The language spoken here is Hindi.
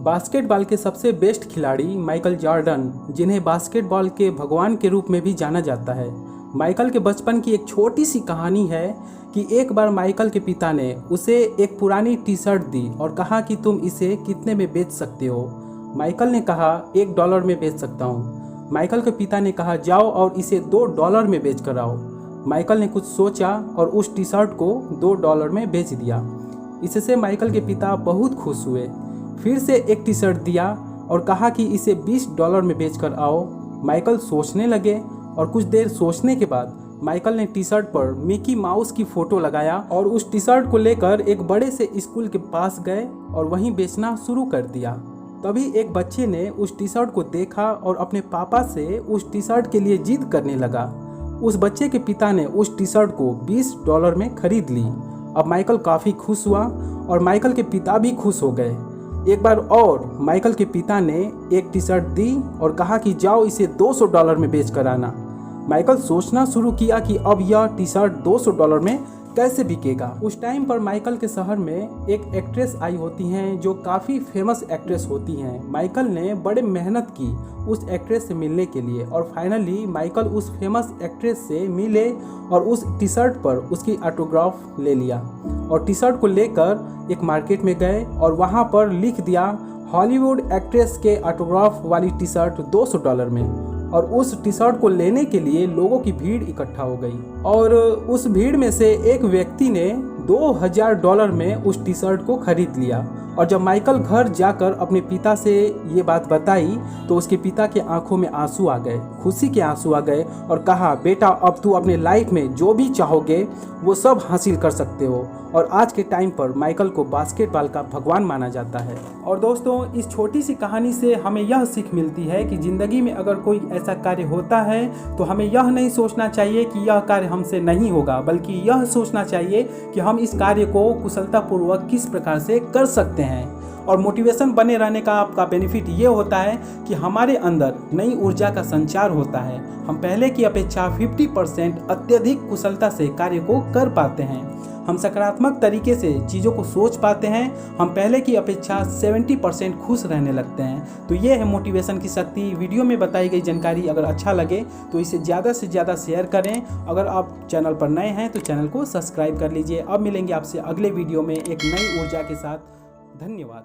बास्केटबॉल के सबसे बेस्ट खिलाड़ी माइकल जॉर्डन, जिन्हें बास्केटबॉल के भगवान के रूप में भी जाना जाता है। माइकल के बचपन की एक छोटी सी कहानी है कि एक बार माइकल के पिता ने उसे एक पुरानी टी शर्ट दी और कहा कि तुम इसे कितने में बेच सकते हो। माइकल ने कहा $1 में बेच सकता हूँ। माइकल के पिता ने कहा जाओ और इसे $2 में बेच कर आओ। माइकल ने कुछ सोचा और उस टी शर्ट को $2 में बेच दिया। इससे माइकल के पिता बहुत खुश हुए। फिर से एक टी शर्ट दिया और कहा कि इसे $20 में बेच कर आओ। माइकल सोचने लगे और कुछ देर सोचने के बाद माइकल ने टी शर्ट पर मिकी माउस की फ़ोटो लगाया और उस टी शर्ट को लेकर एक बड़े से स्कूल के पास गए और वहीं बेचना शुरू कर दिया। तभी एक बच्चे ने उस टी शर्ट को देखा और अपने पापा से उस टी शर्ट के लिए जिद करने लगा। उस बच्चे के पिता ने उस टी शर्ट को $20 में खरीद ली। अब माइकल काफ़ी खुश हुआ और माइकल के पिता भी खुश हो गए। एक बार और माइकल के पिता ने एक टी शर्ट दी और कहा कि जाओ इसे $200 में बेच कर आना। माइकल सोचना शुरू किया कि अब यह टी शर्ट $200 में कैसे बिकेगा। उस टाइम पर माइकल के शहर में एक एक्ट्रेस आई होती हैं जो काफ़ी फेमस एक्ट्रेस होती हैं। माइकल ने बड़े मेहनत की उस एक्ट्रेस से मिलने के लिए और फाइनली माइकल उस फेमस एक्ट्रेस से मिले और उस टी शर्ट पर उसकी ऑटोग्राफ ले लिया और टी शर्ट को लेकर एक मार्केट में गए और वहाँ पर लिख दिया हॉलीवुड एक्ट्रेस के ऑटोग्राफ वाली टी शर्ट $200 में। और उस टी शर्ट को लेने के लिए लोगों की भीड़ इकट्ठा हो गई और उस भीड़ में से एक व्यक्ति ने $2000 में उस टी शर्ट को खरीद लिया। और जब माइकल घर जाकर अपने पिता से ये बात बताई तो उसके पिता के आंखों में आंसू आ गए, खुशी के आंसू आ गए और कहा बेटा अब तू अपने लाइफ में जो भी चाहोगे वो सब हासिल कर सकते हो। और आज के टाइम पर माइकल को बास्केटबॉल का भगवान माना जाता है। और दोस्तों इस छोटी सी कहानी से हमें यह सीख मिलती है कि ज़िंदगी में अगर कोई ऐसा कार्य होता है तो हमें यह नहीं सोचना चाहिए कि यह कार्य हमसे नहीं होगा, बल्कि यह सोचना चाहिए कि हम इस कार्य को कुशलतापूर्वक किस प्रकार से कर सकते हैं। और मोटिवेशन बने रहने का आपका बेनिफिट ये होता है कि हमारे अंदर नई ऊर्जा का संचार होता है। हम पहले की अपेक्षा 50% अत्यधिक कुशलता से कार्य को कर पाते हैं। हम सकारात्मक तरीके से चीज़ों को सोच पाते हैं। हम पहले की अपेक्षा 70% खुश रहने लगते हैं। तो ये है मोटिवेशन की शक्ति। वीडियो में बताई गई जानकारी अगर अच्छा लगे तो इसे ज़्यादा से ज़्यादा शेयर करें। अगर आप चैनल पर नए हैं तो चैनल को सब्सक्राइब कर लीजिए। अब मिलेंगे आपसे अगले वीडियो में एक नई ऊर्जा के साथ। धन्यवाद।